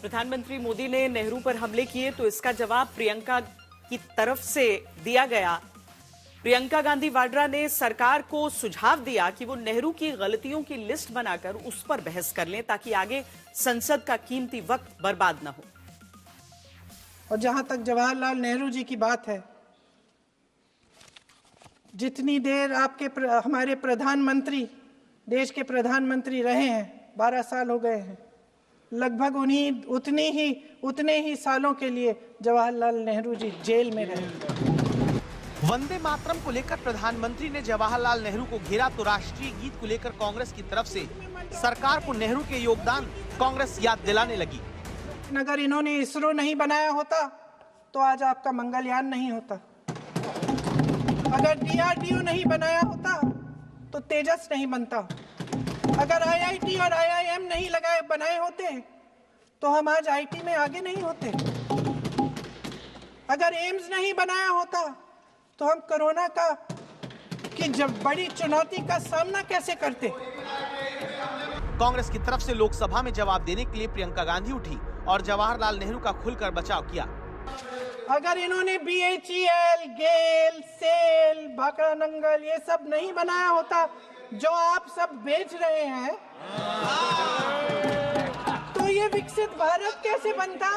प्रधानमंत्री मोदी ने नेहरू पर हमले किए तो इसका जवाब प्रियंका की तरफ से दिया गया। प्रियंका गांधी वाड्रा ने सरकार को सुझाव दिया कि वो नेहरू की गलतियों की लिस्ट बनाकर उस पर बहस कर लें ताकि आगे संसद का कीमती वक्त बर्बाद न हो। और जहां तक जवाहरलाल नेहरू जी की बात है, जितनी देर हमारे प्रधानमंत्री देश के प्रधानमंत्री रहे हैं, 12 साल हो गए हैं, लगभग उतने ही सालों के लिए जवाहरलाल नेहरू जी जेल में रहे। वंदे मातरम को लेकर प्रधानमंत्री ने जवाहरलाल नेहरू को घेरा तो राष्ट्रीय गीत को लेकर कांग्रेस की तरफ से सरकार को नेहरू के योगदान कांग्रेस याद दिलाने लगी। अगर इन्होंने इसरो नहीं बनाया होता तो आज आपका मंगलयान नहीं होता। अगर DRDO नहीं बनाया होता तो तेजस नहीं बनता। अगर IIT और IIM नहीं बनाए होते तो हम आज IT में आगे नहीं होते। अगर एम्स नहीं बनाया होता तो हम कोरोना की जब बड़ी चुनौती का सामना कैसे करते। कांग्रेस की तरफ से लोकसभा में जवाब देने के लिए प्रियंका गांधी उठी और जवाहरलाल नेहरू का खुलकर बचाव किया। अगर इन्होंने BHEL, गेल, सेल, भाखड़ा नंगल ये सब नहीं बनाया होता जो आप सब बेच रहे हैं, तो ये विकसित भारत कैसे बनता।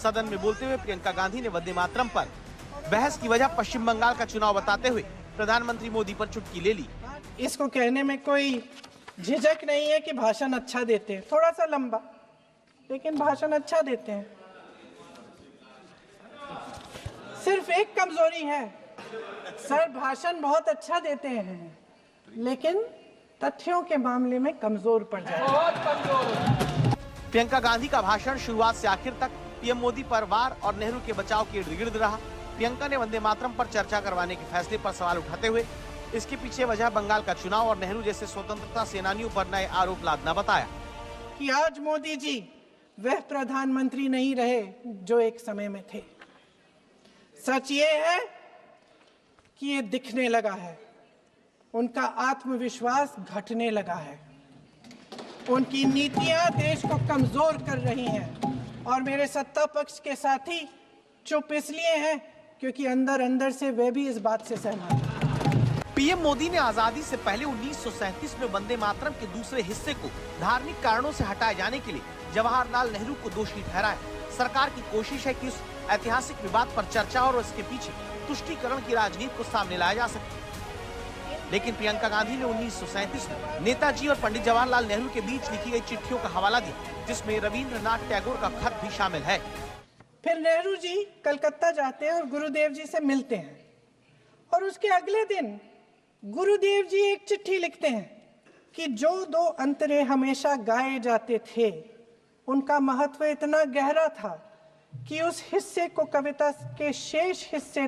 सदन में बोलते हुए प्रियंका गांधी ने वंदे मातरम पर बहस की वजह पश्चिम बंगाल का चुनाव बताते हुए प्रधानमंत्री मोदी पर चुटकी ले ली। इसको कहने में कोई झिझक नहीं है कि भाषण अच्छा देते हैं, थोड़ा सा लंबा, लेकिन भाषण अच्छा देते हैं। सिर्फ एक कमजोरी है, सर भाषण बहुत अच्छा देते हैं लेकिन तथ्यों के मामले में कमजोर पड़ जाते हैं। प्रियंका गांधी का भाषण शुरुआत से आखिर तक पीएम मोदी पर वार और नेहरू के बचाव के इर्द गिर्द रहा। प्रियंका ने वंदे मातरम पर चर्चा करवाने के फैसले पर सवाल उठाते हुए इसके पीछे वजह बंगाल का चुनाव और नेहरू जैसे स्वतंत्रता सेनानियों पर नए आरोप लादना बताया कि आज मोदी जी वह प्रधानमंत्री नहीं रहे जो एक समय में थे। सच ये है कि ये दिखने लगा है, उनका आत्मविश्वास घटने लगा है, उनकी नीतियां देश को कमजोर कर रही हैं और मेरे सत्ता पक्ष के साथी चुप इसलिए हैं क्योंकि अंदर अंदर से वे भी इस बात से सहमत हैं। पीएम मोदी ने आजादी से पहले 1937 में वंदे मातरम के दूसरे हिस्से को धार्मिक कारणों से हटाए जाने के लिए जवाहरलाल नेहरू को दोषी ठहराया। सरकार की कोशिश है कि उस ऐतिहासिक विवाद पर चर्चा और इसके पीछे तुष्टीकरण की राजनीति को सामने लाया जा सके। लेकिन प्रियंका गांधी ने 1937 में नेताजी और पंडित जवाहरलाल नेहरू के बीच लिखी गई चिट्ठियों का हवाला दिया, जिसमें रविंद्रनाथ टैगोर का खत भी शामिल है। फिर नेहरू जी कलकत्ता जाते हैं और गुरुदेव जी से मिलते हैं और उसके अगले दिन गुरुदेव जी एक चिट्ठी लिखते हैं कि जो दो अंतरे हमेशा गाए जाते थे उनका महत्व इतना गहरा था कि उस हिस्से को कविता के शेष हिस्से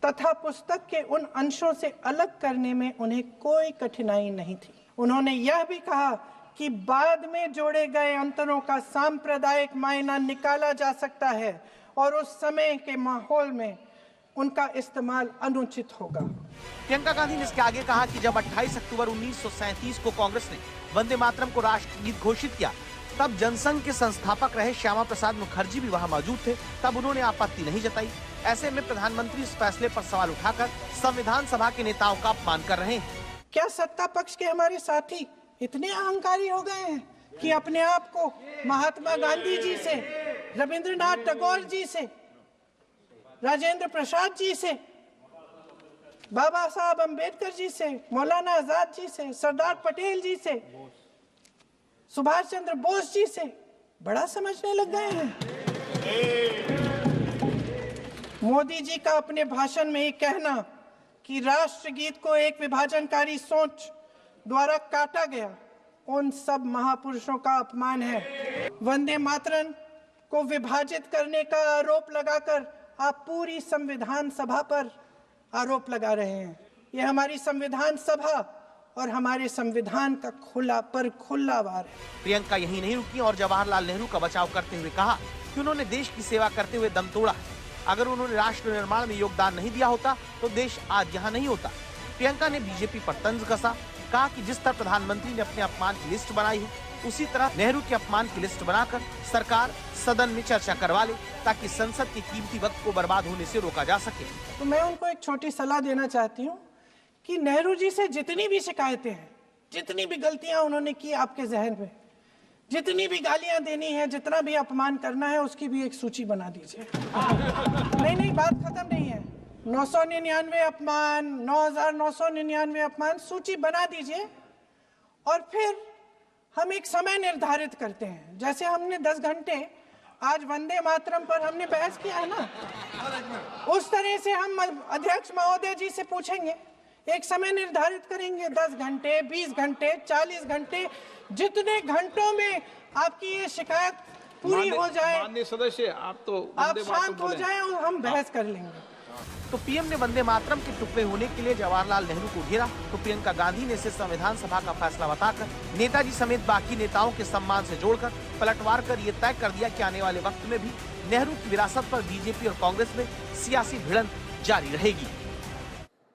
तथा पुस्तक के उन अंशों से अलग करने में उन्हें कोई कठिनाई नहीं थी। उन्होंने यह भी कहा कि बाद में जोड़े गए अंतरों का सांप्रदायिक मायना निकाला जा सकता है और उस समय के माहौल में उनका इस्तेमाल अनुचित होगा। प्रियंका गांधी ने इसके आगे कहा कि जब 28 अक्टूबर 1937 को कांग्रेस ने वंदे मातरम को राष्ट्रगीत घोषित किया, तब जनसंघ के संस्थापक रहे श्यामा प्रसाद मुखर्जी भी वहां मौजूद थे। तब उन्होंने आपत्ति नहीं जताई। ऐसे में प्रधानमंत्री इस फैसले पर सवाल उठाकर संविधान सभा के नेताओं का अपमान कर रहे हैं। क्या सत्ता पक्ष के हमारे साथी इतने अहंकारी हो गए हैं कि अपने आप को महात्मा गांधी जी से, रविंद्रनाथ टैगोर जी से, राजेंद्र प्रसाद जी से, बाबा साहब अम्बेडकर जी से, मौलाना आजाद जी से, सरदार पटेल जी से, सुभाष चंद्र बोस जी से बड़ा समझने लग गए हैं। मोदी जी का अपने भाषण में ही कहना कि राष्ट्रगीत को एक विभाजनकारी सोच द्वारा काटा गया, उन सब महापुरुषों का अपमान है। वंदे मातरम को विभाजित करने का आरोप लगाकर आप पूरी संविधान सभा पर आरोप लगा रहे हैं। यह हमारी संविधान सभा और हमारे संविधान का खुला वार है। प्रियंका यही नहीं रुकी और जवाहरलाल नेहरू का बचाव करते हुए कहा कि उन्होंने देश की सेवा करते हुए दम तोड़ा। अगर उन्होंने राष्ट्र निर्माण में योगदान नहीं दिया होता तो देश आज यहाँ नहीं होता। प्रियंका ने बीजेपी पर तंज कसा, कहा कि जिस तरह प्रधानमंत्री ने अपने अपमान की लिस्ट बनाई है उसी तरह नेहरू के अपमान की लिस्ट बनाकर सरकार सदन में चर्चा करवा ले, ताकि संसद के कीमती वक्त को बर्बाद होने से रोका जा सके। तो मैं उनको एक छोटी सलाह देना चाहती हूँ कि नेहरू जी से जितनी भी शिकायतें हैं, जितनी भी गलतियां उन्होंने की आपके जहन में, जितनी भी गालियां देनी है, जितना भी अपमान करना है, उसकी भी एक सूची बना दीजिए। नहीं, बात खत्म नहीं है। 999 अपमान, 9,999 अपमान, सूची बना दीजिए और फिर हम एक समय निर्धारित करते हैं। जैसे हमने 10 घंटे आज वंदे मातरम पर हमने बहस किया है ना, उस तरह से हम अध्यक्ष महोदय जी से पूछेंगे, एक समय निर्धारित करेंगे, 10 घंटे, 20 घंटे, 40 घंटे, जितने घंटों में आपकी ये शिकायत पूरी हो जाए, माननीय सदस्य आप शांत हो जाएं और हम बहस कर लेंगे। तो पीएम ने वंदे मातरम के टुकड़े होने के लिए जवाहरलाल नेहरू को घेरा, तो प्रियंका गांधी ने इसे संविधान सभा का फैसला बताकर नेताजी समेत बाकी नेताओं के सम्मान से जोड़कर पलटवार कर ये तय कर दिया कि आने वाले वक्त में भी नेहरू की विरासत पर बीजेपी और कांग्रेस में सियासी भिड़ंत जारी रहेगी।